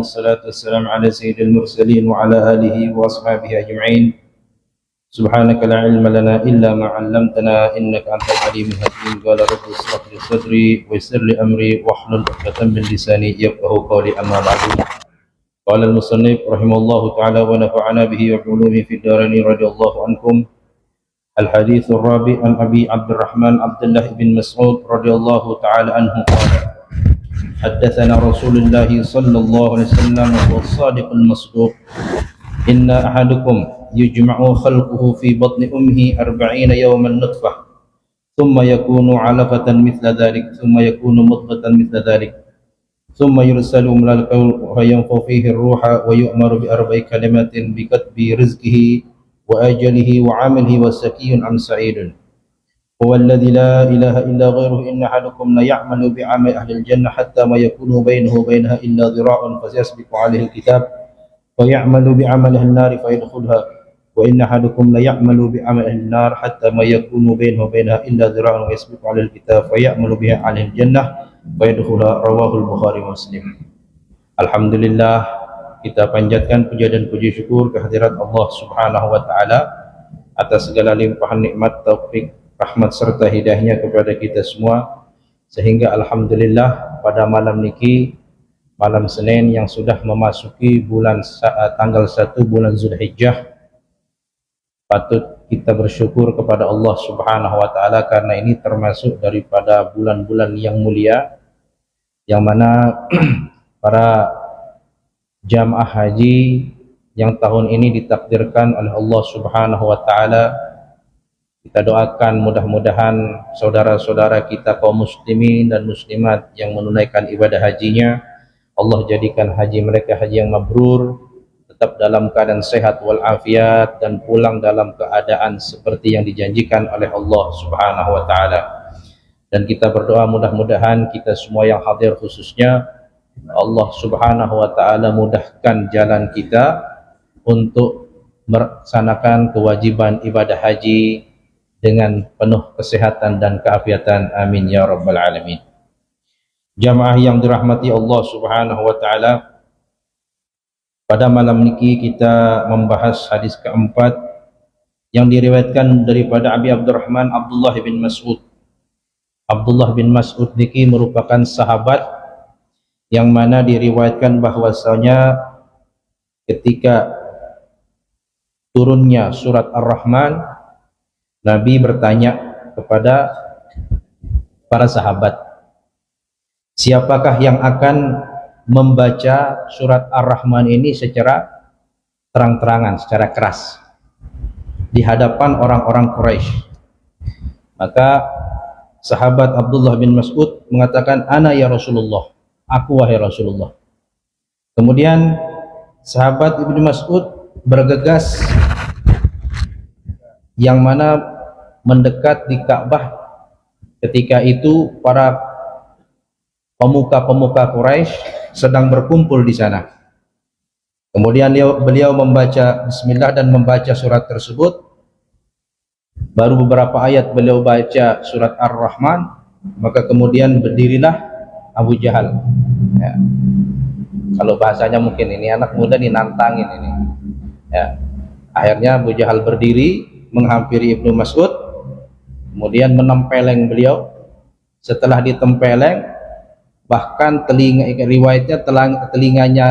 والصلاة والسلام على سيد المرسلين وعلى آله وأصحابه أجمعين. سبحانك لا علم لنا إلا ما علمتنا إنك أنت العليم الحكيم. قال رب اشرح لي صدري ويسر لي أمري واحلل عقدة من لساني يفقهوا قولي. أما بعد. قال المصنف رحمه الله تعالى ونفعنا به وعلومه في الدارين رضي الله عنكم. الحديث الرابع عن أبي عبد الرحمن عبد الله بن مسعود رضي الله تعالى عنه قال: حدثنا رسول الله صلى الله عليه وسلم وهو الصادق المصدوق: إن أحدكم يجمع خلقه في بطن أمه 40 يوما نطفة ثم يكون علقة مثل ذلك ثم يكون مضغة مثل ذلك ثم يرسل ملك فينفخ فيه الروح ويؤمر بأربع كلمات بكتب رزقه وأجله وعمله وسكي أم سعيد. هو الذي لا إله إلا غيره. إن أحدكم ليعمل بعمل أهل الجنة حتى ما يكون بينه وبينها إلا ذراع فسيسبق عليه الكتاب فيعمل بعمل أهل النار فيدخلها. وإن أحدكم ليعمل بعمل أهل النار حتى ما يكون بينه وبينها إلا ذراع ويسبق عليه الكتاب فيعمل بها على الجنة فيدخلها. رواه البخاري Muslim. Alhamdulillah, kita panjatkan puja dan puji syukur kehadirat Allah Subhanahu wa taala atas segala limpahan nikmat, taufik, rahmat serta hidayahnya kepada kita semua, sehingga alhamdulillah pada malam niki, malam Senin yang sudah memasuki tanggal 1 bulan Zulhijjah, patut kita bersyukur kepada Allah Subhanahu wa taala karena ini termasuk daripada bulan-bulan yang mulia yang mana para jamaah haji yang tahun ini ditakdirkan oleh Allah Subhanahu wa taala, kita doakan mudah-mudahan saudara-saudara kita kaum muslimin dan muslimat yang menunaikan ibadah hajinya, Allah jadikan haji mereka haji yang mabrur, tetap dalam keadaan sehat walafiat dan pulang dalam keadaan seperti yang dijanjikan oleh Allah Subhanahu wa taala. Dan kita berdoa mudah-mudahan kita semua yang hadir khususnya Allah Subhanahu wa taala mudahkan jalan kita untuk melaksanakan kewajiban ibadah haji dengan penuh kesehatan dan keafiatan. Amin ya rabbal alamin. Jamaah yang dirahmati Allah Subhanahu wa taala, pada malam niki kita membahas hadis keempat yang diriwayatkan daripada Abi Abdurrahman Abdullah bin Mas'ud. Abdullah bin Mas'ud niki merupakan sahabat yang mana diriwayatkan bahwasanya ketika turunnya surat Ar-Rahman, Nabi bertanya kepada para sahabat, siapakah yang akan membaca surat Ar-Rahman ini secara terang-terangan, secara keras di hadapan orang-orang Quraisy? Maka sahabat Abdullah bin Mas'ud mengatakan, ana ya Rasulullah, aku wahai Rasulullah. Kemudian sahabat Ibnu Mas'ud bergegas yang mana mendekat di Ka'bah. Ketika itu para pemuka-pemuka Quraisy sedang berkumpul di sana. Kemudian beliau membaca bismillah dan membaca surat tersebut. Baru beberapa ayat beliau baca surat Ar-Rahman, maka kemudian berdirilah Abu Jahal. Ya. Kalau bahasanya mungkin ini anak muda nih nantangin ini. Ya. Akhirnya Abu Jahal berdiri menghampiri Ibnu Mas'ud, kemudian menempeleng beliau. Setelah ditempeleng, bahkan riwayatnya telinganya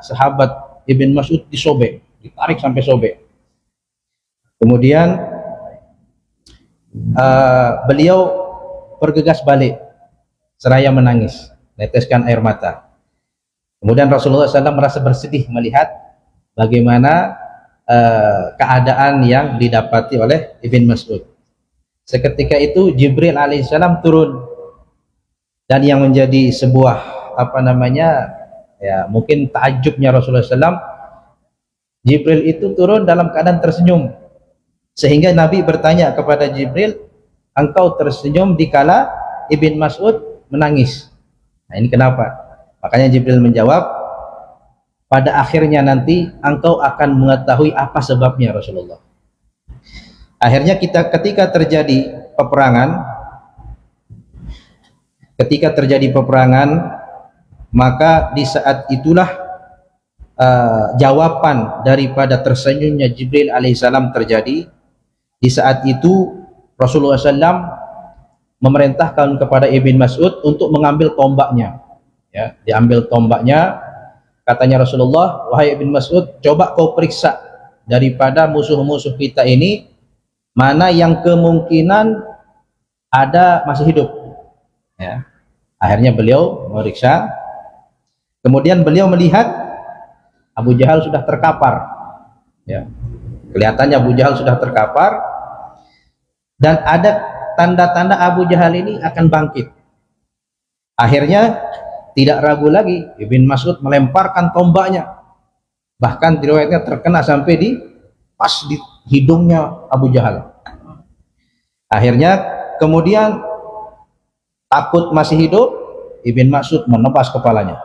sahabat Ibn Mas'ud disobek, ditarik sampai sobek. Kemudian beliau bergegas balik seraya menangis, neteskan air mata. Kemudian Rasulullah SAW merasa bersedih melihat bagaimana keadaan yang didapati oleh Ibn Mas'ud. Seketika itu Jibril alaihissalam turun, dan yang menjadi sebuah mungkin takjubnya Rasulullah SAW, Jibril itu turun dalam keadaan tersenyum, sehingga Nabi bertanya kepada Jibril, engkau tersenyum dikala Ibn Mas'ud menangis. Nah, ini kenapa? Makanya Jibril menjawab, pada akhirnya nanti engkau akan mengetahui apa sebabnya Rasulullah. Akhirnya ketika terjadi peperangan, maka di saat itulah jawaban daripada tersenyumnya Jibril alaihissalam terjadi. Di saat itu Rasulullah SAW memerintahkan kepada Ibn Mas'ud untuk mengambil tombaknya. Ya, diambil tombaknya. Katanya Rasulullah, wahai Ibn Mas'ud, coba kau periksa daripada musuh-musuh kita ini mana yang kemungkinan ada masih hidup. Ya. Akhirnya beliau meriksa. Kemudian beliau melihat Abu Jahal sudah terkapar. Ya. Kelihatannya Abu Jahal sudah terkapar dan ada tanda-tanda Abu Jahal ini akan bangkit. Akhirnya tidak ragu lagi, Ibn Mas'ud melemparkan tombaknya. Bahkan riwayatnya terkena sampai di pas di hidungnya Abu Jahal. Akhirnya kemudian takut masih hidup, Ibn Mas'ud menebas kepalanya.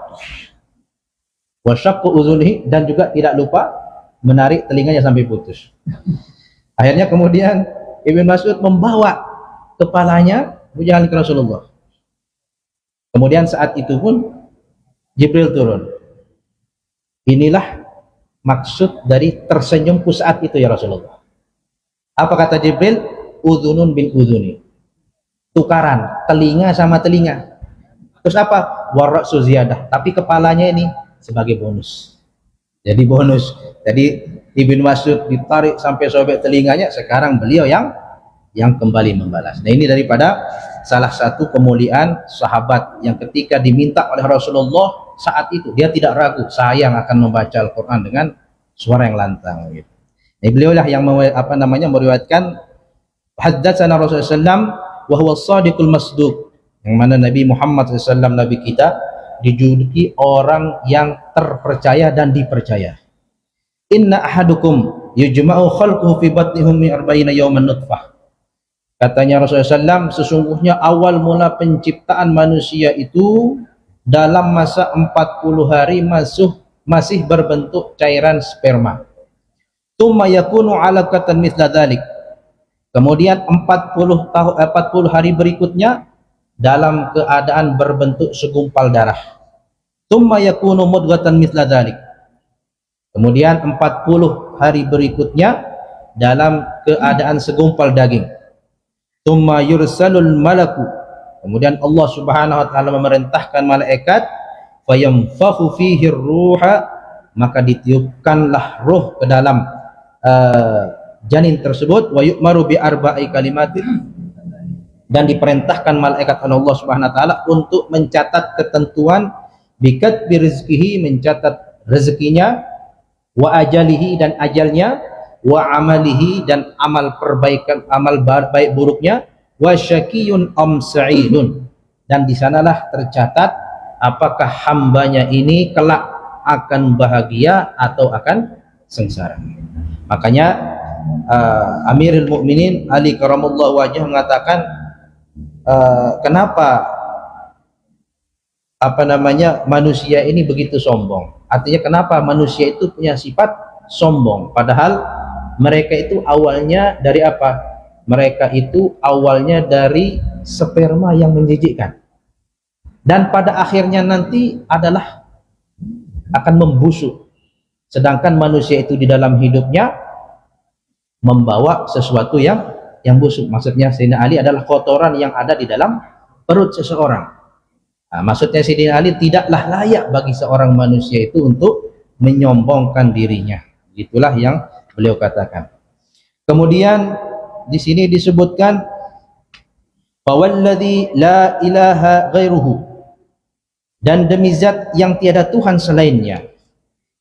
Wasyaqqu udhunihi, dan juga tidak lupa menarik telinganya sampai putus. Akhirnya kemudian Ibn Mas'ud membawa kepalanya Abu Jahal ke Rasulullah. Kemudian saat itu pun Jibril turun. Inilah maksud dari tersenyumku saat itu ya Rasulullah. Apa kata Jibril? Udhunun bin udhuni. Tukaran telinga sama telinga. Terus apa? Warra'su ziyadah. Tapi kepalanya ini sebagai bonus. Jadi bonus. Jadi Ibn Mas'ud ditarik sampai sobek telinganya, sekarang beliau yang kembali membalas. Nah, ini daripada salah satu kemuliaan sahabat yang ketika diminta oleh Rasulullah saat itu dia tidak ragu, saya yang akan membaca Al-Quran dengan suara yang lantang gitu. Nah, beliau lah yang meriwayatkan haddatsana Rasulullah SAW wa huwa as-sadiqul masduq, yang mana Nabi Muhammad SAW, Nabi kita, dijuluki orang yang terpercaya dan dipercaya. Inna ahadukum yujma'u khalquhu fi batni ummi 40 yawman nutfah. Katanya Rasulullah SAW, sesungguhnya awal mula penciptaan manusia itu dalam masa 40 hari masih berbentuk cairan sperma. Tsumma yakunu 'alaqatan mithla dzalik. Kemudian 40 hari berikutnya dalam keadaan berbentuk segumpal darah. Tsumma yakunu mudghatan mithla dzalik. Kemudian 40 hari berikutnya dalam keadaan segumpal daging. Tsumma yursalul malaku. Kemudian Allah Subhanahu wa taala memerintahkan malaikat, fayamfakhu fihi ruha, maka ditiupkanlah ruh ke dalam janin tersebut, wa yu'maru bi arba'i kalimatin, dan diperintahkan malaikat oleh Allah Subhanahu wa taala untuk mencatat ketentuan, bikat birizkihi, mencatat rezekinya, wa ajalihi, dan ajalnya, wa amalihi, dan amal perbaikan, amal baik buruknya, wa syakiyun am sa'idun, dan di sanalah tercatat apakah hambanya ini kelak akan bahagia atau akan sengsara. Makanya Amirul Mukminin Ali karamallahu wajhah mengatakan, kenapa manusia ini begitu sombong? Artinya kenapa manusia itu punya sifat sombong, padahal mereka itu awalnya dari apa? Mereka itu awalnya dari sperma yang menjijikkan, dan pada akhirnya nanti adalah akan membusuk. Sedangkan manusia itu di dalam hidupnya membawa sesuatu yang busuk. Maksudnya Sayyidina Ali adalah kotoran yang ada di dalam perut seseorang. Nah, maksudnya Sayyidina Ali tidaklah layak bagi seorang manusia itu untuk menyombongkan dirinya. Itulah yang beliau katakan. Kemudian di sini disebutkan, fawalladzi la ilaha ghairuhu, dan demi zat yang tiada Tuhan selainnya,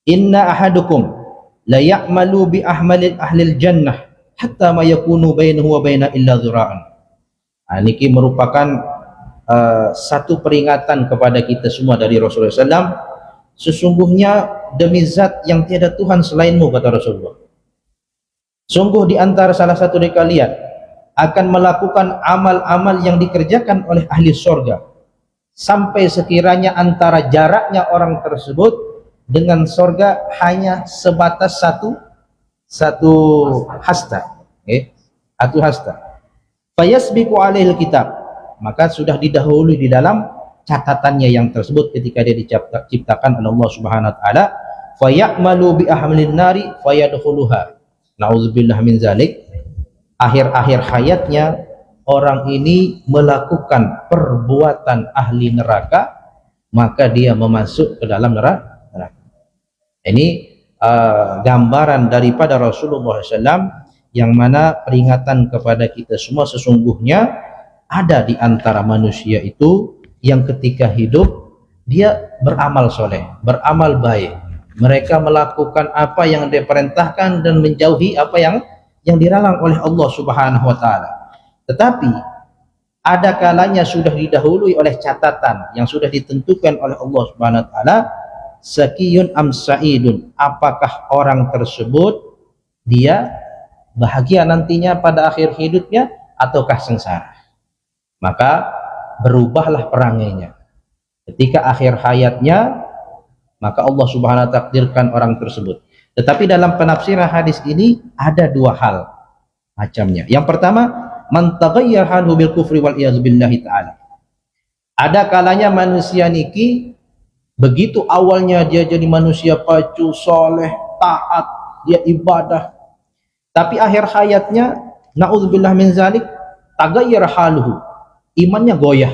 inna ahadukum la ya'malu bi ahmalil ahlil jannah hatta ma yakunu bainahu wa baina illa dhira'an. Niki merupakan satu peringatan kepada kita semua dari Rasulullah SAW. Sesungguhnya demi zat yang tiada Tuhan selainmu, kata Rasulullah, sungguh di antara salah satu dari kalian akan melakukan amal-amal yang dikerjakan oleh ahli surga sampai sekiranya antara jaraknya orang tersebut dengan surga hanya sebatas satu hasta, satu hasta. Fayasbiqu alaihil kitab, maka sudah didahului di dalam catatannya yang tersebut ketika dia diciptakan oleh Allah Subhanahu wa taala. fayamalu bi ahmilin nari fayadkhuluha. Nauzubillah min zalik. Akhir-akhir hayatnya orang ini melakukan perbuatan ahli neraka, maka dia memasuk ke dalam neraka. Ini gambaran daripada Rasulullah SAW, yang mana peringatan kepada kita semua, sesungguhnya ada di antara manusia itu yang ketika hidup dia beramal soleh, beramal baik, mereka melakukan apa yang diperintahkan dan menjauhi apa yang dilarang oleh Allah Subhanahu wa taala. Tetapi ada kalanya sudah didahului oleh catatan yang sudah ditentukan oleh Allah Subhanahu wa taala, sakiyun am sa'idun, apakah orang tersebut dia bahagia nantinya pada akhir hidupnya ataukah sengsara. Maka berubahlah perangainya. Ketika akhir hayatnya, maka Allah Subhanahu wa taala takdirkan orang tersebut. Tetapi dalam penafsiran hadis ini ada dua hal macamnya. Yang pertama, man taghayyar halu bil kufri wal iyaz billahi taala. Ada kalanya manusia niki begitu awalnya dia jadi manusia pacu, soleh, taat, dia ibadah, tapi akhir hayatnya naudzubillah min zalik taghayyar haluhu, imannya goyah,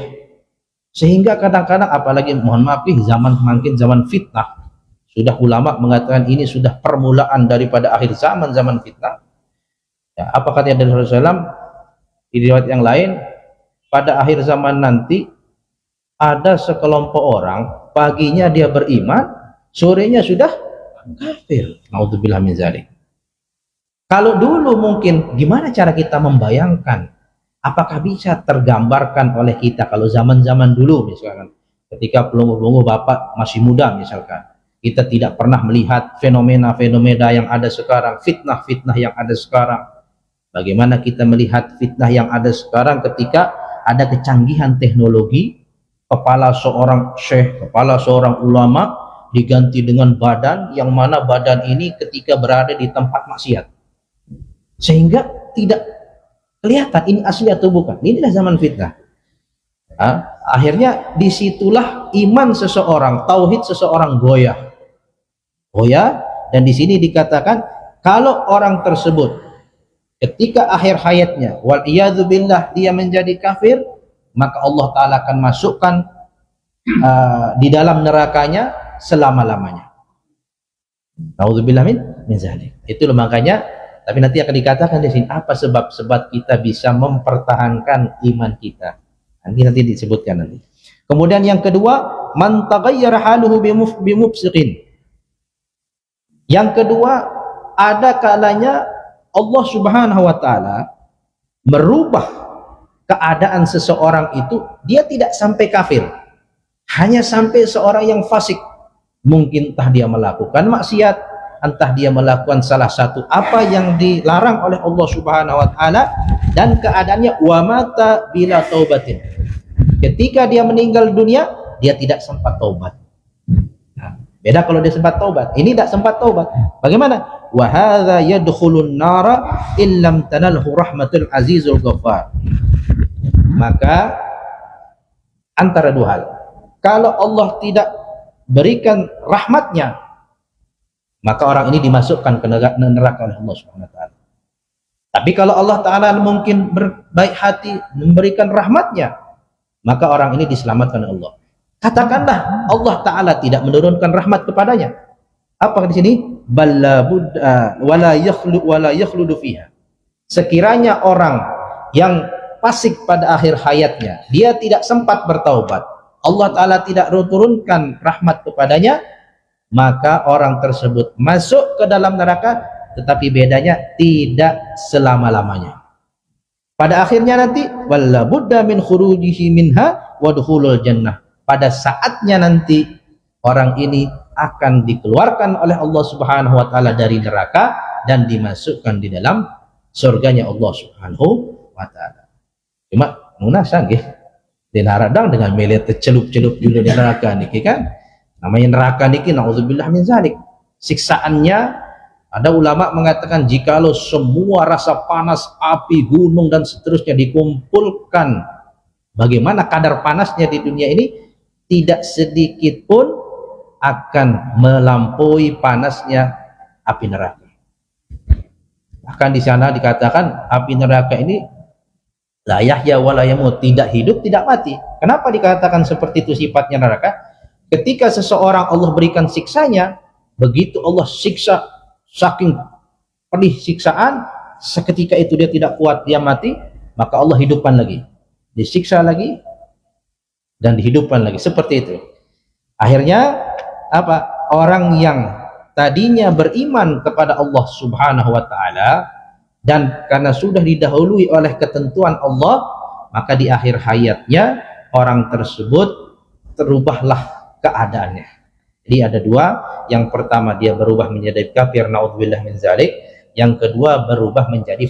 sehingga kadang-kadang, apalagi mohon maaf zaman makin zaman fitnah, sudah ulama mengatakan ini sudah permulaan daripada akhir zaman, zaman fitnah. Ya, apa kata dari Rasulullah di riwayat yang lain, pada akhir zaman nanti ada sekelompok orang paginya dia beriman, sorenya sudah kafir. Naudzubillah min zalik. Kalau dulu mungkin gimana cara kita membayangkan, apakah bisa tergambarkan oleh kita kalau zaman-zaman dulu misalkan ketika pelongo-pelongo bapak masih muda misalkan, kita tidak pernah melihat fenomena-fenomena yang ada sekarang, fitnah-fitnah yang ada sekarang. Bagaimana kita melihat fitnah yang ada sekarang ketika ada kecanggihan teknologi, kepala seorang syekh, kepala seorang ulama diganti dengan badan, yang mana badan ini ketika berada di tempat maksiat, sehingga tidak kelihatan ini asli atau bukan. Inilah zaman fitnah. Akhirnya disitulah iman seseorang, tauhid seseorang goyah. Dan di sini dikatakan kalau orang tersebut ketika akhir hayatnya wal iyadzu billah dia menjadi kafir, maka Allah Ta'ala akan masukkan di dalam nerakanya selama-lamanya. Nauzubillah min zalik. Itu makanya, tapi nanti akan dikatakan di sini apa sebab-sebab kita bisa mempertahankan iman kita. Nanti disebutkan nanti. Kemudian yang kedua, man taghayyara haluhu bimufsiqin. Yang kedua, ada kalanya Allah Subhanahu wa taala merubah keadaan seseorang itu, dia tidak sampai kafir, hanya sampai seorang yang fasik. Mungkin entah dia melakukan maksiat, entah dia melakukan salah satu apa yang dilarang oleh Allah Subhanahu wa taala, dan keadaannya wa mata bila taubatin. Ketika dia meninggal dunia, dia tidak sempat taubat. Nah, beda kalau dia sempat taubat, ini tidak sempat taubat. Bagaimana? Wa hadza yadkhulun nara illam tanalhu rahmatul azizul ghaffar. Maka antara dua hal, kalau Allah tidak berikan rahmatnya, maka orang ini dimasukkan ke neraka oleh Allah Subhanahu wa taala. Tapi kalau Allah Ta'ala mungkin berbaik hati memberikan rahmatnya, maka orang ini diselamatkan oleh Allah. Katakanlah Allah Ta'ala tidak menurunkan rahmat kepadanya. Apa di sini? Balla budda wala yakhludu fiha. Sekiranya orang yang fasik pada akhir hayatnya, dia tidak sempat bertaubat, Allah Ta'ala tidak turunkan rahmat kepadanya, maka orang tersebut masuk ke dalam neraka, tetapi bedanya tidak selama-lamanya. Pada akhirnya nanti walla budda min khurujihi minha wa dukhulul jannah. Pada saatnya nanti orang ini akan dikeluarkan oleh Allah Subhanahu wa taala dari neraka dan dimasukkan di dalam surganya Allah Subhanahu wa taala. Cuma munasa nggih dilaradang dengan melihat tercelup-celup dulu di neraka niki kan. Namanya neraka niki naudzubillah min zalik. Siksaannya, ada ulama mengatakan jikalau semua rasa panas, api, gunung dan seterusnya dikumpulkan, bagaimana kadar panasnya di dunia ini, tidak sedikit pun akan melampaui panasnya api neraka. Bahkan di sana dikatakan api neraka ini la yahya wa la yamut, tidak hidup tidak mati. Kenapa dikatakan seperti itu sifatnya neraka? Ketika seseorang Allah berikan siksanya, begitu Allah siksa saking pedih siksaan, seketika itu dia tidak kuat, dia mati, maka Allah hidupkan lagi, disiksa lagi dan dihidupkan lagi, seperti itu. Akhirnya apa? Orang yang tadinya beriman kepada Allah Subhanahu wa taala dan karena sudah didahului oleh ketentuan Allah, maka di akhir hayatnya orang tersebut terubahlah keadaannya. Jadi ada dua, yang pertama dia berubah menjadi kafir, naudzubillah min zalik, yang kedua berubah menjadi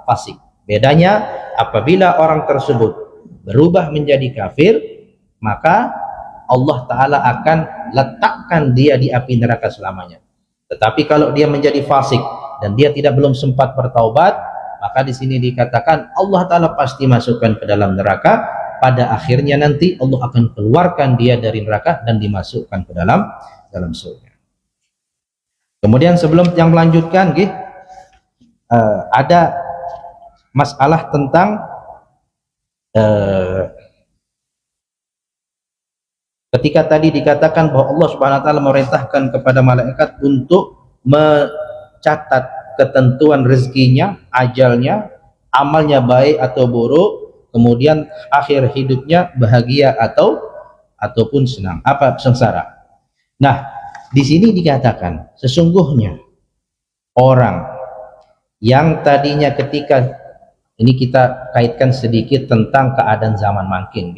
fasik. Bedanya apabila orang tersebut berubah menjadi kafir, maka Allah Ta'ala akan letakkan dia di api neraka selamanya. Tetapi kalau dia menjadi fasik dan dia belum sempat bertaubat, maka di sini dikatakan Allah Ta'ala pasti masukkan ke dalam neraka. Pada akhirnya nanti Allah akan keluarkan dia dari neraka dan dimasukkan ke dalam surga. Kemudian sebelum yang melanjutkan, ada masalah tentang ketika tadi dikatakan bahwa Allah Subhanahu wa taala memerintahkan kepada malaikat untuk mencatat ketentuan rezekinya, ajalnya, amalnya baik atau buruk, kemudian akhir hidupnya bahagia ataupun senang, sengsara. Nah, di sini dikatakan sesungguhnya orang yang tadinya ketika ini kita kaitkan sedikit tentang keadaan zaman makin,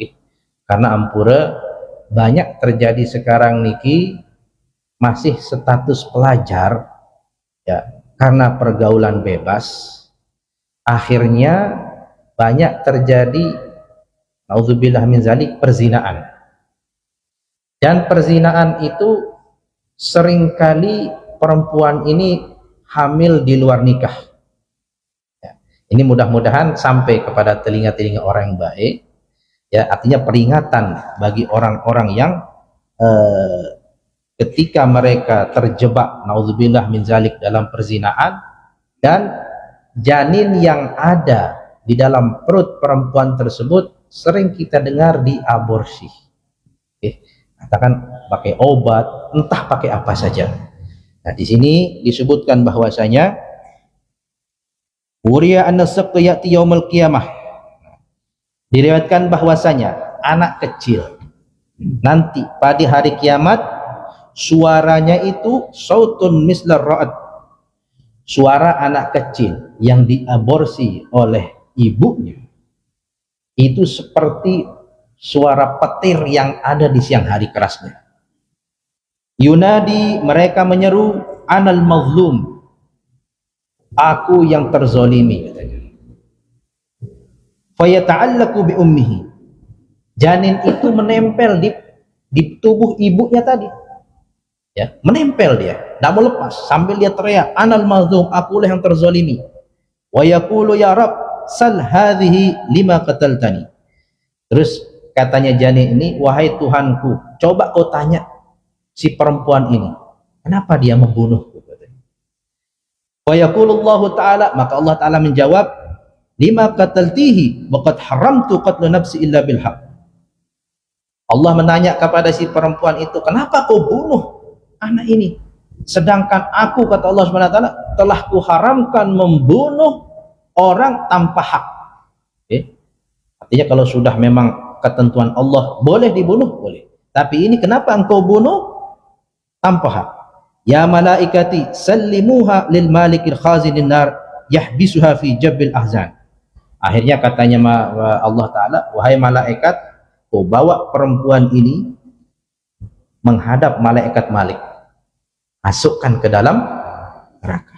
karena ampura banyak terjadi sekarang niki masih status pelajar ya, karena pergaulan bebas akhirnya banyak terjadi naudzubillah min zalik perzinaan. Dan perzinaan itu seringkali perempuan ini hamil di luar nikah ya. Ini mudah-mudahan sampai kepada telinga-telinga orang yang baik ya, artinya peringatan bagi orang-orang yang ketika mereka terjebak naudzubillah min zalik dalam perzinaan dan janin yang ada di dalam perut perempuan tersebut sering kita dengar diaborsi. Katakan pakai obat, entah pakai apa saja. Nah, di sini disebutkan bahwasanya Uriya an-nasaqtu ya'ti yaumil qiyamah. Diriwayatkan bahwasanya anak kecil nanti pada hari kiamat suaranya itu sautun mislar ra'ad. Suara anak kecil yang diaborsi oleh ibunya itu seperti suara petir yang ada di siang hari kerasnya. Yunadi, mereka menyeru, anal mazlum, aku yang terzolimi, katanya. Fayata'allaku bi ummihi, janin itu menempel di tubuh ibunya tadi ya, menempel dia, tidak mau lepas, sambil dia teriak, anal mazlum, akulah yang terzolimi. Wa yaqulu ya Rabb sal hadhihi lima qataltani. Terus katanya janin ini, wahai Tuhanku, coba kau tanya si perempuan ini, kenapa dia membunuhku? Wa yaqulullahu ta'ala, maka Allah Ta'ala menjawab, lima qataltihi wa qad haramtu qatlu nafsi illa bil haq. Allah menanya kepada si perempuan itu, kenapa kau bunuh anak ini? Sedangkan aku, kata Allah Subhanahu wa taala, telah kuharamkan membunuh orang tanpa hak. Artinya kalau sudah memang ketentuan Allah boleh dibunuh, boleh. Tapi ini kenapa engkau bunuh tanpa hak? Ya malaikati sallimuha lil malikil khazinin nar yahbisuha fi jabbil ahzan. Akhirnya katanya Allah Ta'ala, wahai malaikat, kau bawa perempuan ini menghadap malaikat Malik, masukkan ke dalam neraka.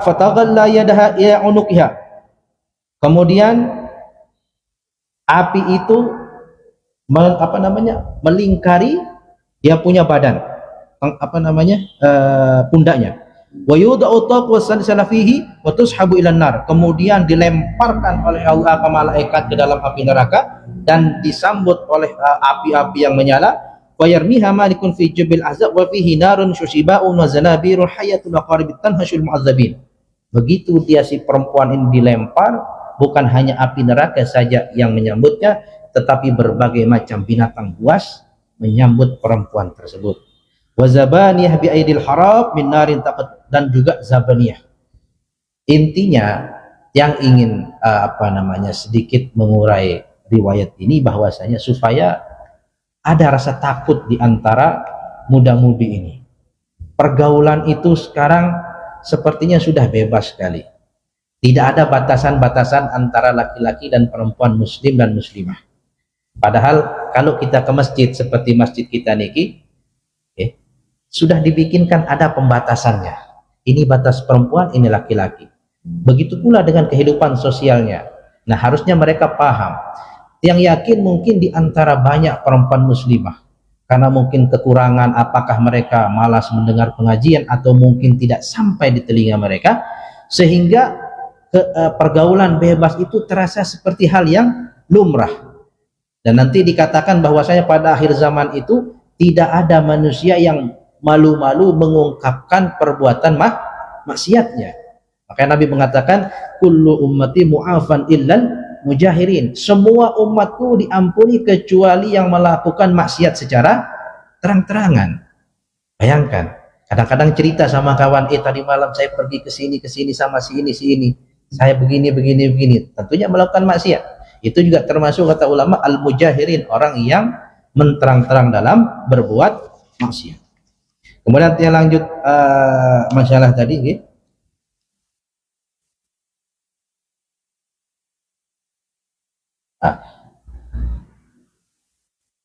Fataghalla yadaha ila unuqiha. Kemudian api itu melingkari dia punya badan, pundaknya. Wa yudau taqwa salafihi wa tushabu ilan nar. Kemudian dilemparkan oleh Allah ke malaikat ke dalam api neraka dan disambut oleh api-api yang menyala wa yarmiha malikun fi jubil azab wa fihi narun syushiba'un wa zanabirun hayatul aqarib tanhashul mu'adzabin. Begitu dia si perempuan ini dilempar, bukan hanya api neraka saja yang menyambutnya, tetapi berbagai macam binatang buas menyambut perempuan tersebut. Wa zabaniyah bi aidil harab min narin taqad, dan juga zabaniyah. Intinya yang ingin sedikit mengurai riwayat ini bahwasanya supaya ada rasa takut di antara muda-mudi ini. Pergaulan itu sekarang sepertinya sudah bebas sekali. Tidak ada batasan-batasan antara laki-laki dan perempuan muslim dan muslimah. Padahal kalau kita ke masjid seperti masjid kita niki, sudah dibikinkan ada pembatasannya. Ini batas perempuan, ini laki-laki. Begitu pula dengan kehidupan sosialnya. Nah, harusnya mereka paham. Yang yakin mungkin di antara banyak perempuan muslimah, karena mungkin kekurangan, apakah mereka malas mendengar pengajian atau mungkin tidak sampai di telinga mereka, sehingga pergaulan bebas itu terasa seperti hal yang lumrah. Dan nanti dikatakan bahwasanya pada akhir zaman itu tidak ada manusia yang malu-malu mengungkapkan perbuatan maksiatnya. Makanya Nabi mengatakan, kullu ummati mu'afan illal mujahirin. Semua umatku diampuni kecuali yang melakukan maksiat secara terang-terangan. Bayangkan, kadang-kadang cerita sama kawan, tadi malam saya pergi ke sini sama si ini. Saya begini. Tentunya melakukan maksiat. Itu juga termasuk kata ulama al-mujahirin, orang yang menterang-terang dalam berbuat maksiat. Kemudian kita lanjut masalah tadi.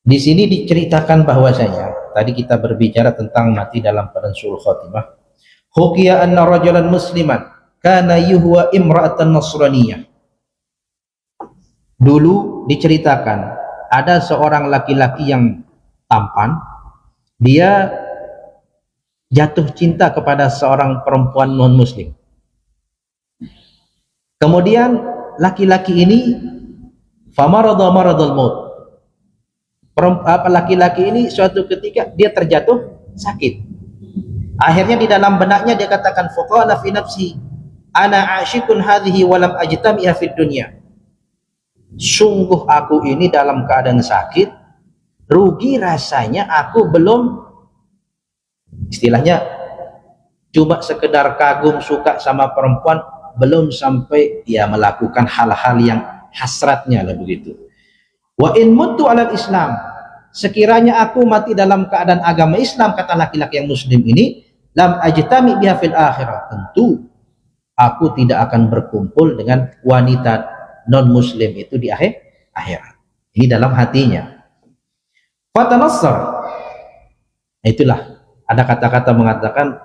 Di sini diceritakan bahwasanya tadi kita berbicara tentang mati dalam keadaan su'ul khotimah. Hukiya anna rajulan musliman kana yuhwa imra'atan nasraniyah. Dulu diceritakan ada seorang laki-laki yang tampan, dia jatuh cinta kepada seorang perempuan non muslim. Kemudian laki-laki ini famarada maradul maut. Laki-laki ini suatu ketika dia terjatuh sakit. Akhirnya di dalam benaknya dia katakan, faqala fi nafsi ana asyikun hadhihi wa lam ajtami'a fid dunya. Sungguh aku ini dalam keadaan sakit, rugi rasanya aku belum, istilahnya cuma sekedar kagum suka sama perempuan, belum sampai dia melakukan hal-hal yang hasratnya lah begitu. Wa in mutu alal Islam, sekiranya aku mati dalam keadaan agama Islam, kata laki-laki yang muslim ini, lam ajtami biha fil akhirah, tentu aku tidak akan berkumpul dengan wanita non muslim itu di akhirat. Ini dalam hatinya. Fatanassar, itulah ada kata-kata mengatakan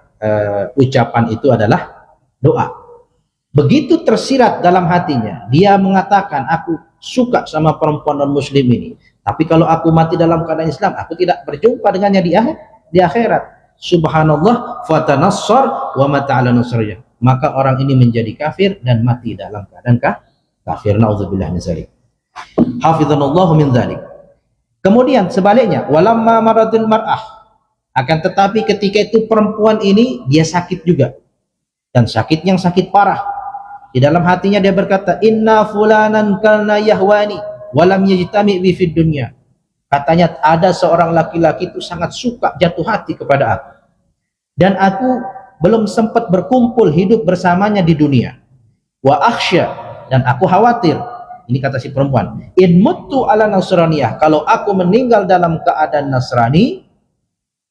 ucapan itu adalah doa. Begitu tersirat dalam hatinya, dia mengatakan, aku suka sama perempuan non muslim ini, tapi kalau aku mati dalam keadaan Islam, aku tidak berjumpa dengannya di akhirat. Subhanallah, fatanassar wa mata ala nusriyah. Maka orang ini menjadi kafir dan mati dalam keadaan kafir. Nauzubillah min dzalik. Hafizanallahu min dzalik. Kemudian sebaliknya, walamma maradul mar'ah, akan tetapi ketika itu perempuan ini dia sakit juga, dan sakit yang sakit parah. Di dalam hatinya dia berkata, inna fulanan kana yahwani walam yajtami bi fid dunya. Katanya ada seorang laki-laki itu sangat suka jatuh hati kepada aku, dan aku belum sempat berkumpul hidup bersamanya di dunia. Wa akhsya, dan aku khawatir, ini kata si perempuan, in mutu ala nasraniyah, kalau aku meninggal dalam keadaan Nasrani,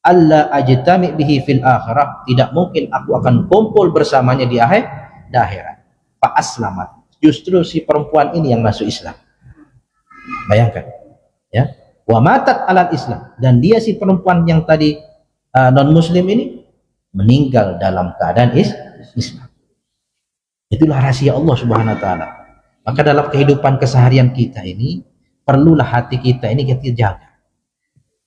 alla ajtami bihi fil akhirah, tidak mungkin aku akan kumpul bersamanya di akhirat. Fa aslamat, justru si perempuan ini yang masuk Islam. Bayangkan, ya. Wa matat alal Islam, dan dia si perempuan yang tadi non muslim ini meninggal dalam keadaan Islam. Itulah rahasia Allah Subhanahu wa taala. Maka dalam kehidupan keseharian kita ini, perlulah hati kita ini kita jaga.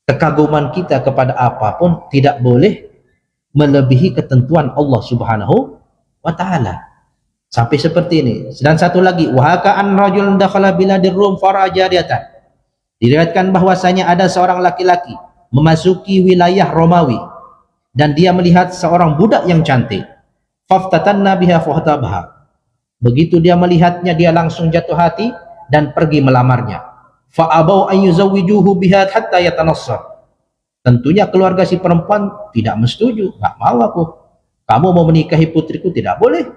Kekaguman kita kepada apapun tidak boleh melebihi ketentuan Allah Subhanahu wa taala. Sampai seperti ini. Dan satu lagi, wahaka'an rajul dakhala biladir rum farajadiyatan. Diriwayatkan bahwasanya ada seorang laki-laki memasuki wilayah Romawi dan dia melihat seorang budak yang cantik. Faftatanna biha fahtabaha. Begitu dia melihatnya, dia langsung jatuh hati dan pergi melamarnya. Fa'abau an yuzawwijuhu biha hatta yatanassar. Tentunya keluarga si perempuan tidak setuju. Nggak mau aku. Kamu mau menikahi putriku tidak boleh.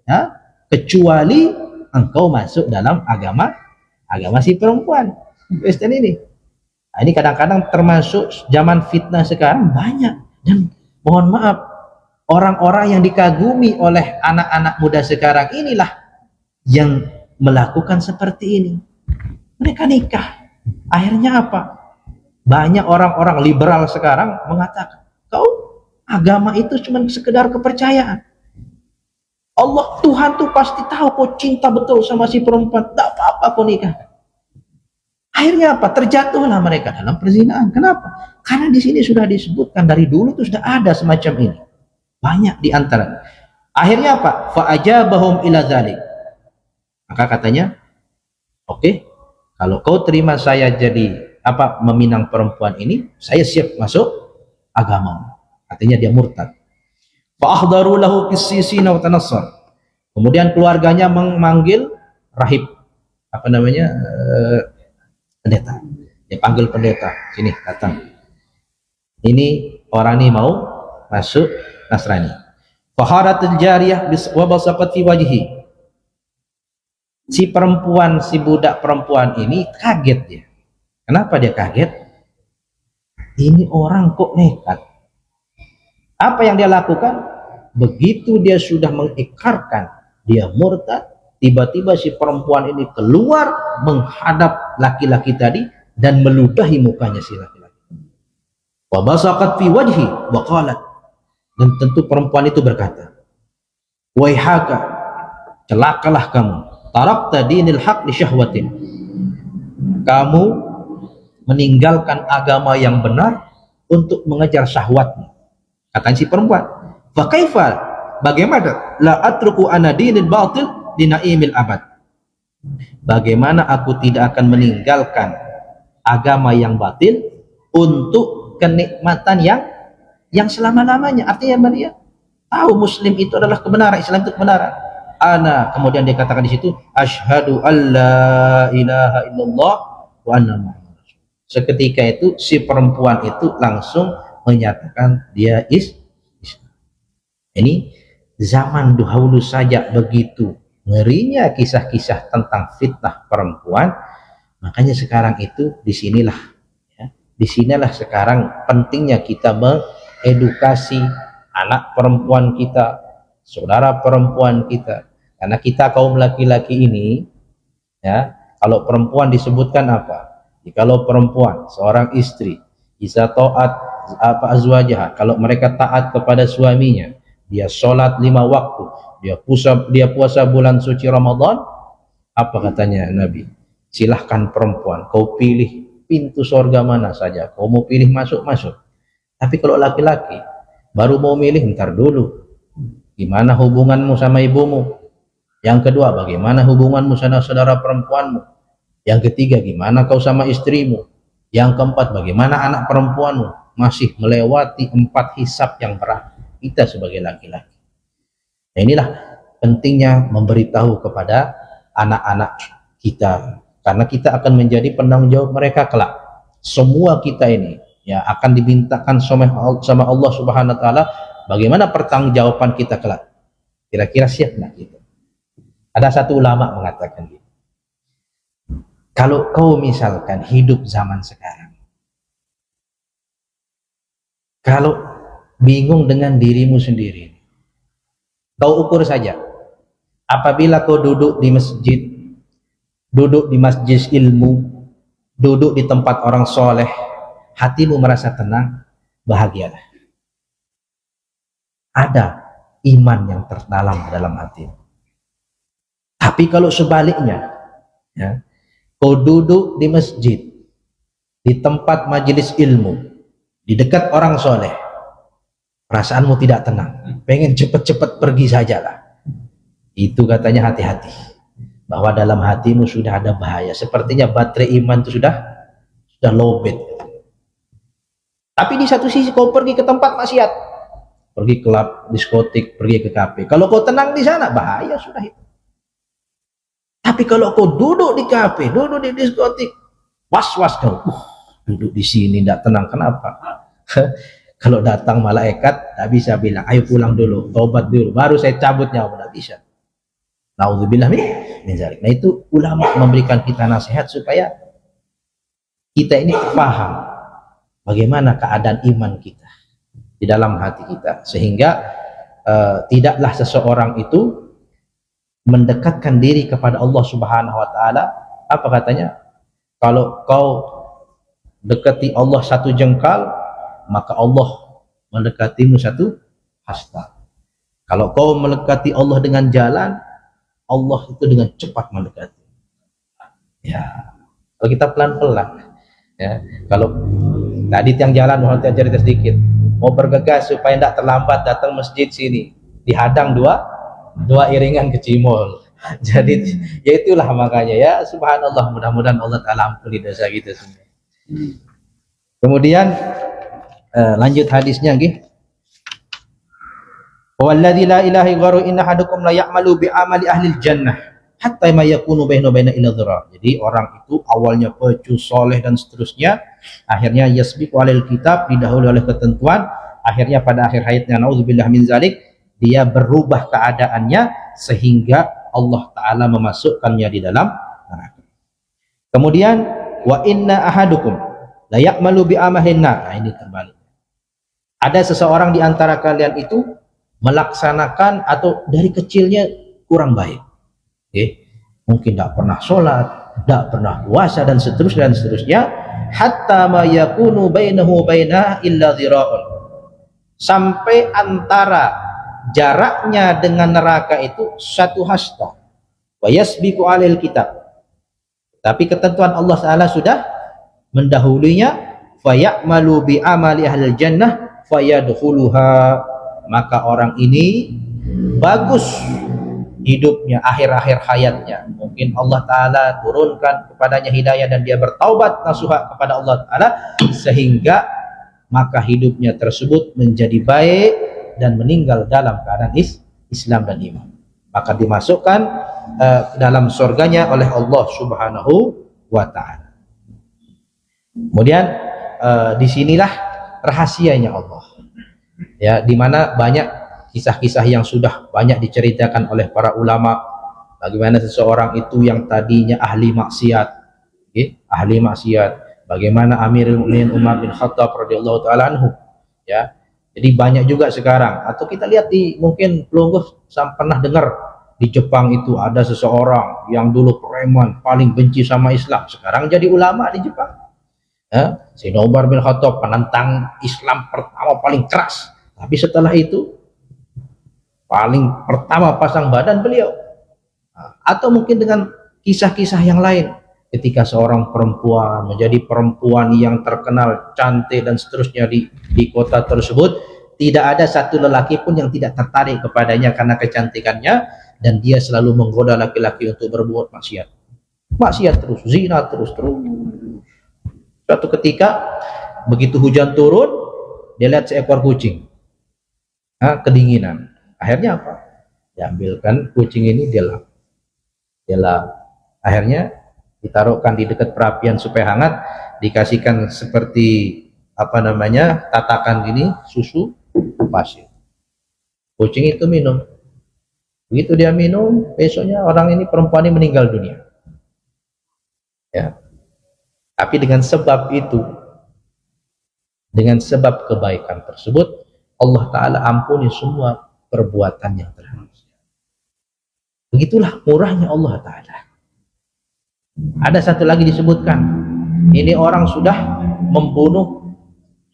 Ya? Kecuali engkau masuk dalam agama si perempuan Kristen ini. Nah, ini kadang-kadang termasuk zaman fitnah sekarang banyak. Dan mohon maaf, orang-orang yang dikagumi oleh anak-anak muda sekarang inilah yang melakukan seperti ini. Mereka nikah. Akhirnya apa? Banyak orang-orang liberal sekarang mengatakan, kau agama itu cuma sekedar kepercayaan. Allah Tuhan tuh pasti tahu kau cinta betul sama si perempuan, tak apa-apa kau nikah. Akhirnya apa? Terjatuhlah mereka dalam perzinahan. Kenapa? Karena di sini sudah disebutkan dari dulu tuh sudah ada semacam ini. Banyak di antara. Akhirnya apa? Fa'ajabahum ila dzalik. Maka katanya, oke, kalau kau terima saya jadi meminang perempuan ini, saya siap masuk agamamu. Artinya dia murtad. Fa'ahdaru lahu qissisina wa tanassar. Kemudian keluarganya memanggil rahib, pendeta. Dia panggil pendeta, sini datang. Ini orang ini mau masuk Nasrani. Faharatul jariyah wa basaqat fi wajhi. Si budak perempuan ini kaget dia. Kenapa dia kaget? Ini orang kok nekat. Apa yang dia lakukan? Begitu dia sudah mengikrarkan dia murtad, tiba-tiba si perempuan ini keluar menghadap laki-laki tadi dan meludahi mukanya si laki-laki. Wa basaqat fi wajhi wa qalat. Dan tentu perempuan itu berkata, waihaka, celakalah kamu, tarakta dinil haq li syahwatin. Kamu meninggalkan agama yang benar untuk mengejar syahwatmu. Kata si perempuan, fa kaifa, bagaimana la atruku ana dinil batil dinaimil abad. Bagaimana aku tidak akan meninggalkan agama yang batil untuk kenikmatan yang selama-lamanya. Artinya Maria tahu Muslim itu adalah kebenaran, Islam itu kebenaran. Ana, kemudian dia katakan di situ, asyhadu alla ilaha illallah wa anna muhammadar rasul. Seketika itu si perempuan itu langsung menyatakan dia Islam. Ini zaman dahulu saja begitu ngerinya kisah-kisah tentang fitnah perempuan. Makanya sekarang itu disinilah sekarang pentingnya kita edukasi anak perempuan kita, saudara perempuan kita, karena kita kaum laki-laki ini, ya, kalau perempuan disebutkan apa? Kalau perempuan seorang istri bisa taat azwajah, kalau mereka taat kepada suaminya, dia sholat 5 waktu, dia puasa bulan suci Ramadan, apa katanya Nabi? Silahkan perempuan, kau pilih pintu surga mana saja, kau mau pilih masuk. Tapi kalau laki-laki baru mau milih, ntar dulu, gimana hubunganmu sama ibumu? Yang kedua, bagaimana hubunganmu sama saudara perempuanmu? Yang ketiga, gimana kau sama istrimu? Yang keempat, bagaimana anak perempuanmu? Masih melewati 4 hisab yang berat kita sebagai laki-laki. Nah, inilah pentingnya memberitahu kepada anak-anak kita, karena kita akan menjadi penanggung jawab mereka kelak. Semua kita ini ya akan dimintakan sama Allah Subhanahu wa taala bagaimana pertanggungjawaban kita kelak. Kira-kira siap nggak gitu? Ada satu ulama mengatakan gitu. Kalau kau misalkan hidup zaman sekarang, kalau bingung dengan dirimu sendiri, kau ukur saja. Apabila kau duduk di masjid, duduk di masjid ilmu, duduk di tempat orang soleh, hatimu merasa tenang, bahagialah. Ada iman yang terdalam dalam hati. Tapi kalau sebaliknya, ya, kau duduk di masjid, di tempat majelis ilmu, di dekat orang soleh, perasaanmu tidak tenang, pengen cepat-cepat pergi sajalah. Itu katanya hati-hati, bahwa dalam hatimu sudah ada bahaya. Sepertinya baterai iman itu sudah lowbat. Tapi di satu sisi kau pergi ke tempat maksiat, pergi klub, diskotik, pergi ke kafe. Kalau kau tenang di sana, bahaya sudah itu. Tapi kalau kau duduk di kafe, duduk di diskotik, was-was kau. Duduk di sini tidak tenang, kenapa? Kalau datang malaikat, tak bisa bilang, ayo pulang dulu, tobat dulu, baru saya cabut nyawa, tidak bisa. Nauzubillah min dzalik. Nah itu ulama memberikan kita nasihat supaya kita ini paham bagaimana keadaan iman kita di dalam hati kita, sehingga tidaklah seseorang itu mendekatkan diri kepada Allah Subhanahu wa taala. Apa katanya? Kalau kau dekati Allah satu jengkal, maka Allah mendekatimu satu hasta. Kalau kau mendekati Allah dengan jalan, Allah itu dengan cepat mendekati. Ya, kalau kita pelan-pelan. Ya, kalau tadi tiang jalan mau cerita sedikit, mau bergegas supaya tidak terlambat datang masjid sini, dihadang dua iringan ke Cimol. Jadi ya itulah makanya ya, subhanallah, mudah-mudahan Allah Ta'ala ampuni dosa kita semua. Kemudian lanjut hadisnya nggih. Walladzi la ilaha ghairu inna ahadukum la ya'malu bi amali ahli jannah hatta ma yakunu bainahu wa baina illa dzira. Jadi orang itu awalnya pecu, soleh dan seterusnya, akhirnya yasbiqu alal kitab, didahului oleh ketentuan, akhirnya pada akhir hayatnya naudzubillah min zalik, dia berubah keadaannya sehingga Allah Ta'ala memasukkannya di dalam neraka. Kemudian wa inna ahadukum la ya'malu bi amalin nar. Nah, ini terbalik. Ada seseorang di antara kalian itu melaksanakan atau dari kecilnya kurang baik. Mungkin tidak pernah sholat, tidak pernah puasa dan seterusnya, hatta ma yakunu bainahu bainah illa dhira'un, sampai antara jaraknya dengan neraka itu satu hasta. Wa yasbiqu alil kitab, tapi ketentuan Allah Ta'ala sudah mendahulunya. Fa ya'malu bi amali ahlil jannah fa yadkhuluha, maka orang ini bagus hidupnya, akhir-akhir hayatnya. Mungkin Allah Ta'ala turunkan kepadanya hidayah dan dia bertaubat nasuha kepada Allah Ta'ala, sehingga maka hidupnya tersebut menjadi baik dan meninggal dalam keadaan Islam dan iman, maka dimasukkan dalam surganya oleh Allah Subhanahu wa Ta'ala. Kemudian disinilah rahasianya Allah, ya, dimana banyak kisah-kisah yang sudah banyak diceritakan oleh para ulama, bagaimana seseorang itu yang tadinya ahli maksiat, bagaimana Amirul Mukminin Umar bin Khattab radhiyallahu taala anhu, ya. Jadi banyak juga sekarang, atau kita lihat di mungkin Pelungguh pernah dengar di Jepang itu ada seseorang yang dulu preman, paling benci sama Islam, sekarang jadi ulama di Jepang. Ya, Sayyidina Umar bin Khattab penentang Islam pertama paling keras, tapi setelah itu paling pertama pasang badan beliau. Atau mungkin dengan kisah-kisah yang lain, ketika seorang perempuan menjadi perempuan yang terkenal, cantik dan seterusnya di kota tersebut, tidak ada satu lelaki pun yang tidak tertarik kepadanya karena kecantikannya, dan dia selalu menggoda laki-laki untuk berbuat maksiat terus, zina terus. Suatu ketika begitu hujan turun, dia lihat seekor kucing kedinginan. Akhirnya apa? Diambilkan kucing ini, dia lap. Akhirnya ditaruhkan di dekat perapian supaya hangat, dikasihkan seperti tatakan gini, susu pasir. Kucing itu minum. Begitu dia minum, besoknya perempuan ini meninggal dunia. Ya. Tapi dengan sebab itu, dengan sebab kebaikan tersebut, Allah Ta'ala ampuni semua perbuatan yang terhadap. Begitulah murahnya Allah Ta'ala. Ada satu lagi disebutkan, ini orang sudah membunuh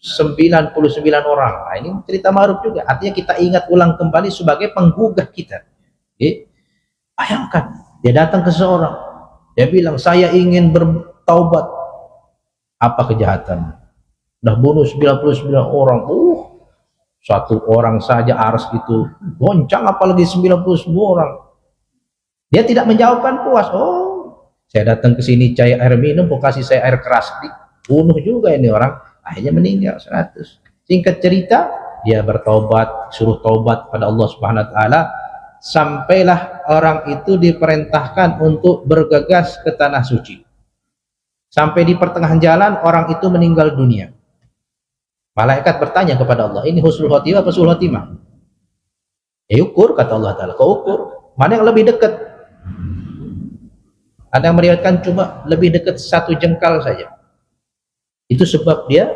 99 orang. Nah, ini cerita ma'ruf juga, artinya kita ingat ulang kembali sebagai penggugah kita. Bayangkan, dia datang ke seorang, dia bilang, saya ingin bertaubat. Apa kejahatan? Udah bunuh 99 orang. Satu orang saja aras gitu goncang, apalagi 99 orang. Dia tidak menjawabkan, puas. Saya datang ke sini cari air minum, kok kasih saya air keras, bunuh juga ini orang. Akhirnya meninggal 100. Singkat cerita, dia bertobat, suruh tobat pada Allah Subhanahu wa taala, sampailah orang itu diperintahkan untuk bergegas ke tanah suci. Sampai di pertengahan jalan orang itu meninggal dunia. Malaikat bertanya kepada Allah, ini husnul khotimah apa su'ul khotimah? Ya ukur, kata Allah taala, kau ukur mana yang lebih dekat. Ada yang meriwayatkan cuma lebih dekat 1 jengkal saja. Itu sebab dia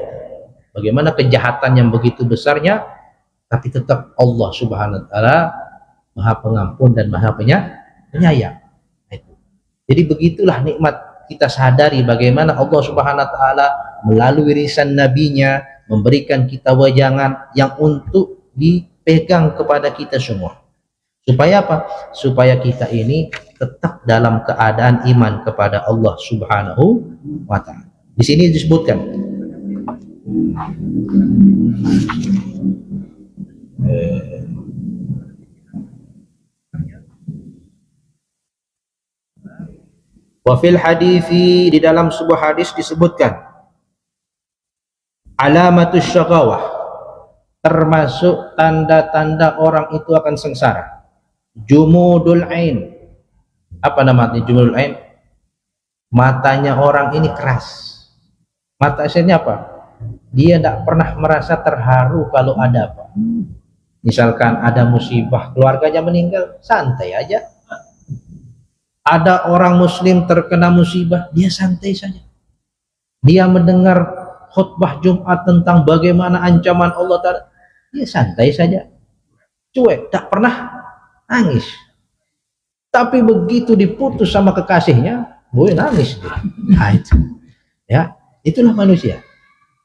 bagaimana kejahatan yang begitu besarnya, tapi tetap Allah Subhanahu wa taala Maha Pengampun dan Maha Penyayang. Jadi begitulah nikmat kita sadari bagaimana Allah Subhanahu wa taala melalui lisan nabinya memberikan kita wejangan yang untuk dipegang kepada kita semua. Supaya apa? Supaya kita ini tetap dalam keadaan iman kepada Allah Subhanahu wa taala. Di sini disebutkan wa fil hadithi, di dalam sebuah hadis disebutkan alamatus syaqawah, termasuk tanda-tanda orang itu akan sengsara, jumudul ain. Apa namanya jumudul ain? Matanya orang ini keras. Mata hasilnya apa? Dia tidak pernah merasa terharu kalau ada apa. Misalkan ada musibah, keluarganya meninggal, santai aja. Ada orang muslim terkena musibah, dia santai saja. Dia mendengar khutbah Jumat tentang bagaimana ancaman Allah Ta'ala, dia santai saja. Cuek, tak pernah nangis. Tapi begitu diputus sama kekasihnya, boleh nangis dia. Nah, itu. Ya, itulah manusia.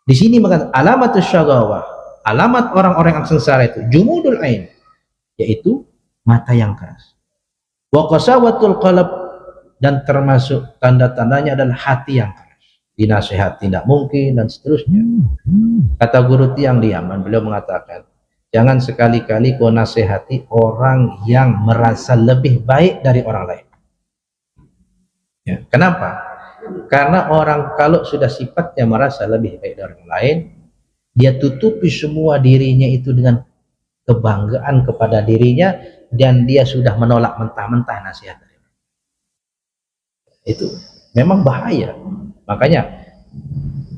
Di sini mengatakan alamatus syagawah, alamat orang-orang yang sengsara itu jumudul ain, yaitu mata yang keras. Wa qasawatul qalb, dan termasuk tanda-tandanya adalah hati yang keras. Dinasihati tidak mungkin dan seterusnya. Kata guru tiang di Yaman, beliau mengatakan, jangan sekali-kali kau nasihati orang yang merasa lebih baik dari orang lain. Ya, kenapa? Karena orang kalau sudah sifatnya merasa lebih baik dari orang lain, dia tutupi semua dirinya itu dengan kebanggaan kepada dirinya, dan dia sudah menolak mentah-mentah nasihat dari orang. Itu memang bahaya. Makanya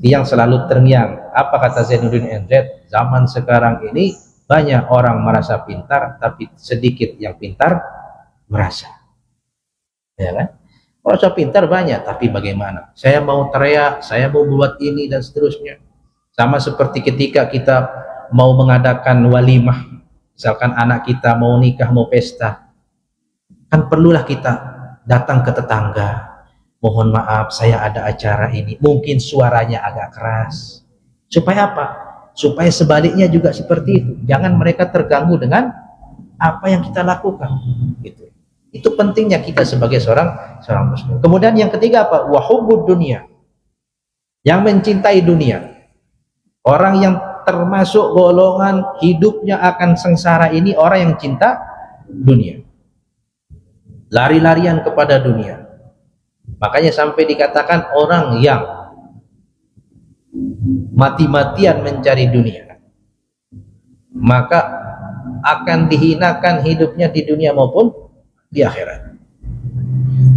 yang selalu terngiang, apa kata Zainuddin NZ, zaman sekarang ini banyak orang merasa pintar, tapi sedikit yang pintar merasa. Ya kan? Merasa pintar banyak, tapi bagaimana? Saya mau teriak, saya mau buat ini dan seterusnya. Sama seperti ketika kita mau mengadakan walimah, misalkan anak kita mau nikah, mau pesta, kan perlulah kita datang ke tetangga, mohon maaf saya ada acara ini, mungkin suaranya agak keras. Supaya apa? Supaya sebaliknya juga seperti itu, jangan mereka terganggu dengan apa yang kita lakukan. Gitu. Itu pentingnya kita sebagai seorang muslim. Kemudian yang ketiga apa? Wahubbud dunia, yang mencintai dunia. Orang yang termasuk golongan hidupnya akan sengsara ini orang yang cinta dunia, lari-larian kepada dunia. Makanya sampai dikatakan orang yang mati-matian mencari dunia, maka akan dihinakan hidupnya di dunia maupun di akhirat.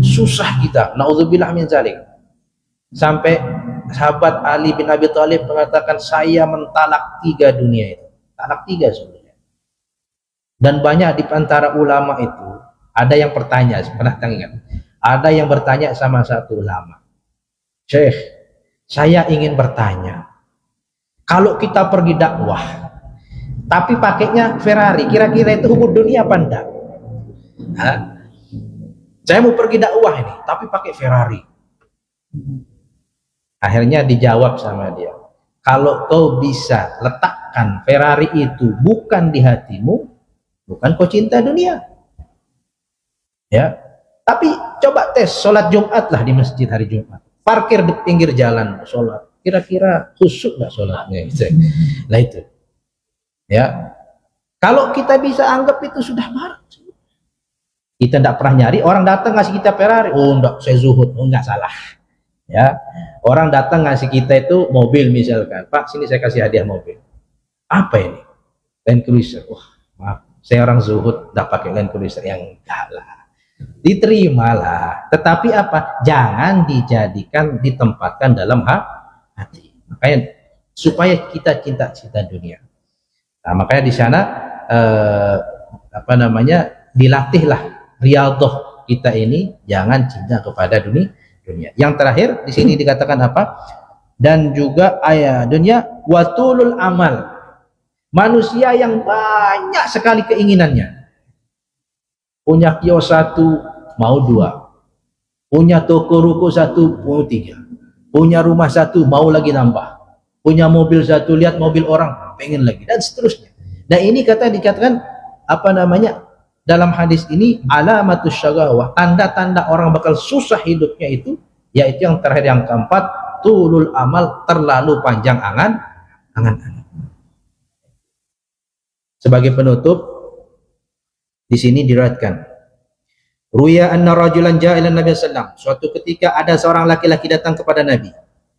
Susah kita, naudzubillah min zalik. Sampai sahabat Ali bin Abi Thalib mengatakan, saya mentalak 3 dunia itu. Talak 3 sebenarnya. Dan banyak di antara ulama itu ada yang bertanya, pernah ingat? Ada yang bertanya sama satu ulama, Syekh, saya ingin bertanya, kalau kita pergi dakwah tapi pakainya Ferrari, kira-kira itu hukum dunia apa enggak? Hah? Saya mau pergi dakwah ini tapi pakai Ferrari. Akhirnya dijawab sama dia, kalau kau bisa letakkan Ferrari itu bukan di hatimu, bukan kau cinta dunia. Ya, tapi coba tes sholat Jumat lah di masjid hari Jumat, parkir di pinggir jalan sholat, kira-kira khusyuk nggak sholatnya? Nah itu, ya. Kalau kita bisa anggap itu sudah marah, kita tidak pernah nyari orang datang ngasih kita Ferrari, oh enggak, saya zuhud, oh enggak, salah. Ya, orang datang ngasih kita itu mobil misalkan, Pak sini saya kasih hadiah mobil. Apa ini? Land Cruiser. Wah, maaf, saya orang zuhud, nggak pakai Land Cruiser. Yang enggak lah, diterimalah. Tetapi apa? Jangan dijadikan, ditempatkan dalam hati. Makanya supaya kita cinta dunia. Nah, makanya di sana dilatihlah riyadhah kita ini, jangan cinta kepada dunia. Yang terakhir di sini dikatakan apa? Dan juga dunia watulul amal. Manusia yang banyak sekali keinginannya. Punya kios satu mau dua, punya toko ruko satu mau tiga, punya rumah satu mau lagi nambah, punya mobil satu lihat mobil orang pengen lagi, dan seterusnya. Nah ini dikatakan dalam hadis ini alamatus syagawah, tanda-tanda orang bakal susah hidupnya itu, yaitu yang terakhir, yang keempat, tulul amal, terlalu panjang angan-angan. Sebagai penutup, di sini diriwayatkan, ruya anna rajulan ja'a ila Nabi sallallahu, suatu ketika ada seorang laki-laki datang kepada Nabi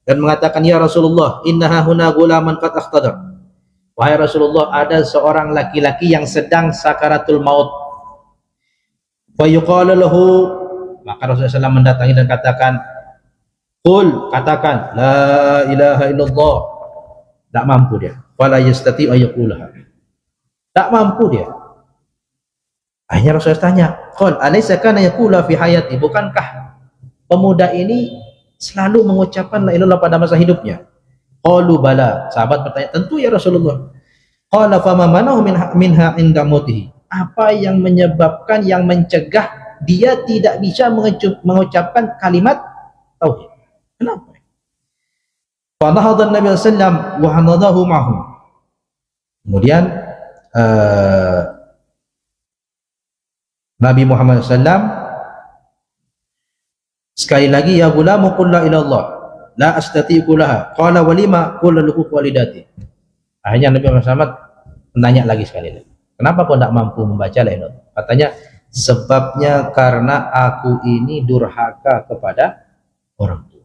dan mengatakan, ya Rasulullah, innaha huna gulaman qad akhtadar. Wahai Rasulullah, ada seorang laki-laki yang sedang sakaratul maut. Fa yuqalu lahu, maka Rasulullah SAW mendatangi dan katakan, qul, katakan la ilaha illallah. Tak mampu dia. Fala yastati ayyaqulaha. Tak mampu dia. Akhirnya Rasulullah tanya, qul alaysa kana yaqula fi hayati, bukankah pemuda ini selalu mengucapkan la ilallah pada masa hidupnya? Qalu bala. Sahabat bertanya, tentu ya Rasulullah. Qala fama manahu minha inda mautihi. Apa yang menyebabkan, yang mencegah dia tidak bisa mengucapkan kalimat tauhid? Kenapa? Fa nahadha Nabi sallallahu alaihi wasallam wa hanadahu ma'hu. Kemudian Nabi Muhammad SAW sekali lagi, ya gulamu qul la ilallah la astati'u laha. Qala walima qul lahu walidati. Akhirnya Nabi Muhammad SAW menanya lagi sekali lagi, kenapa kau tidak mampu membaca la ilallah? Katanya, sebabnya karena aku ini durhaka kepada orang tua.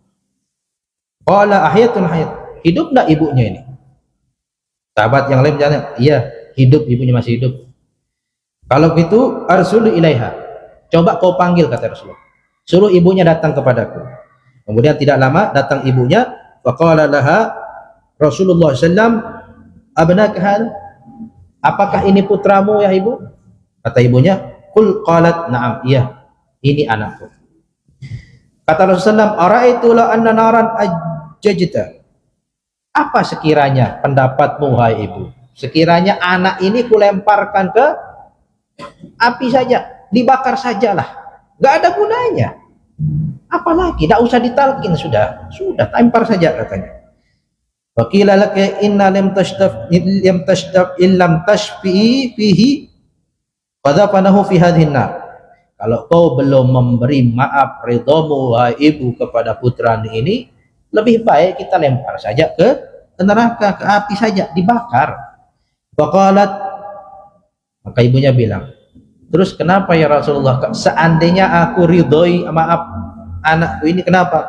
Qala ahyatun hayat, hidup enggak ibunya ini? Sahabat yang lain bertanya, iya hidup, ibunya masih hidup. Kalau gitu arsulu ilaiha, coba kau panggil, kata Rasulullah, suruh ibunya datang kepadaku. Kemudian tidak lama datang ibunya. Faqala laha Rasulullah SAW, abnaka, apakah ini putramu ya ibu? Kata ibunya, qul qalat na'am, iya ini anakku. Kata Rasulullah SAW, ara'aitu la anna naran ajjajta, apa sekiranya pendapatmu hai ibu, sekiranya anak ini kulemparkan ke api saja, dibakar sajalah, nggak ada gunanya, apalagi tidak usah ditalkin, sudah tampar saja, katanya. Waqila laka inna lam tashtaf illam tashfi fihi fadafanahu fi hadhihi nar. Kalau kau belum memberi maaf ridhamu wahai ibu kepada putra ini, lebih baik kita lempar saja ke neraka, ke api saja, dibakar. Faqalat, maka ibunya bilang, terus kenapa ya Rasulullah, seandainya aku ridhoi maaf anakku ini, kenapa?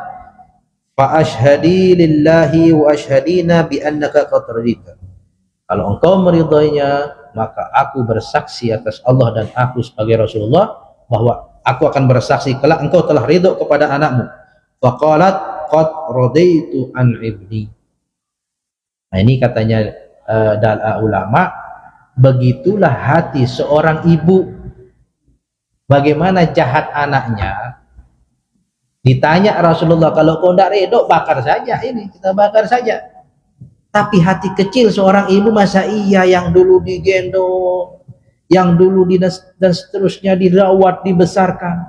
Fa ashhadi lillahi wa ashhadina bi annaka qad radita. Kalau engkau meridhoinya, maka aku bersaksi atas Allah dan aku sebagai Rasulullah bahwa aku akan bersaksi kelak engkau telah ridho kepada anakmu. Faqalat qad radaitu an ibni. Nah ini katanya ulama, begitulah hati seorang ibu. Bagaimana jahat anaknya. Ditanya Rasulullah, kalau kau tidak ridho, bakar saja ini, kita bakar saja. Tapi hati kecil seorang ibu, masa iya yang dulu digendong, yang dulu dan seterusnya dirawat, dibesarkan,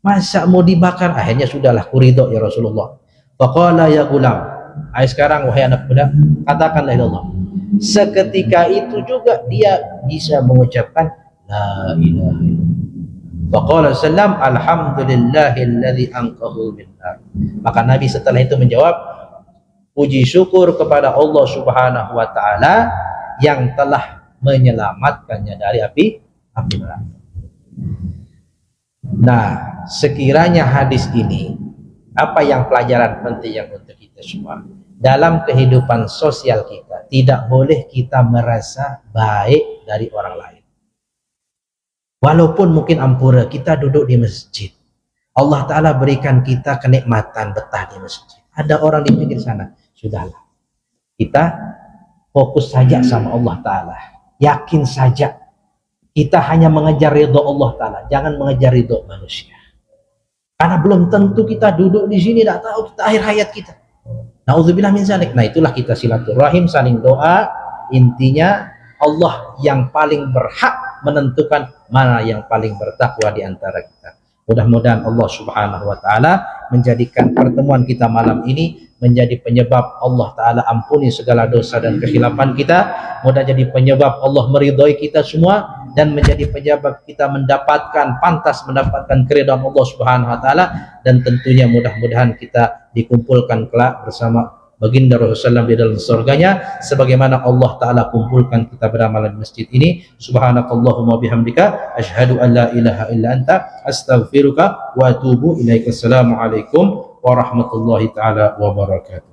masa mau dibakar? Akhirnya sudahlah, kuridho ya Rasulullah. Faqala ya gulam, ayo sekarang wahai anak muda, katakanlah ilallah. Seketika itu juga dia bisa mengucapkan la ilaha illallah. Faqala sallam alhamdulillahilladzi anqadhu min nar. Maka Nabi setelah itu menjawab, puji syukur kepada Allah Subhanahu wa taala yang telah menyelamatkannya dari api neraka. Nah, sekiranya hadis ini Apa yang pelajaran penting yang untuk kita semua? Dalam kehidupan sosial kita, tidak boleh kita merasa baik dari orang lain. Walaupun mungkin ampura, kita duduk di masjid. Allah Ta'ala berikan kita kenikmatan betah di masjid. Ada orang di pinggir sana. Sudahlah. Kita fokus saja sama Allah Ta'ala. Yakin saja. Kita hanya mengejar ridho Allah Ta'ala. Jangan mengejar ridho manusia. Karena belum tentu kita duduk di sini tidak tahu kita akhir hayat kita. Nauzubillah min zalik. Nah, itulah kita silaturahim, saling doa. Intinya Allah yang paling berhak menentukan mana yang paling bertakwa di antara kita. Mudah-mudahan Allah Subhanahu wa taala menjadikan pertemuan kita malam ini menjadi penyebab Allah Ta'ala ampuni segala dosa dan kehilapan kita. Mudah jadi penyebab Allah meridhoi kita semua, dan menjadi penyebab kita pantas mendapatkan keridhaan Allah Subhanahu wa taala, dan tentunya mudah-mudahan kita dikumpulkan kelak bersama baginda Rasulullah SAW di dalam surganya, sebagaimana Allah Ta'ala kumpulkan kita beramal di masjid ini. Subhanakallahumma bihamdika asyhadu an la ilaha illa anta astaghfiruka wa atubu ilaika. Assalamualaikum warahmatullahi ta'ala wabarakatuh.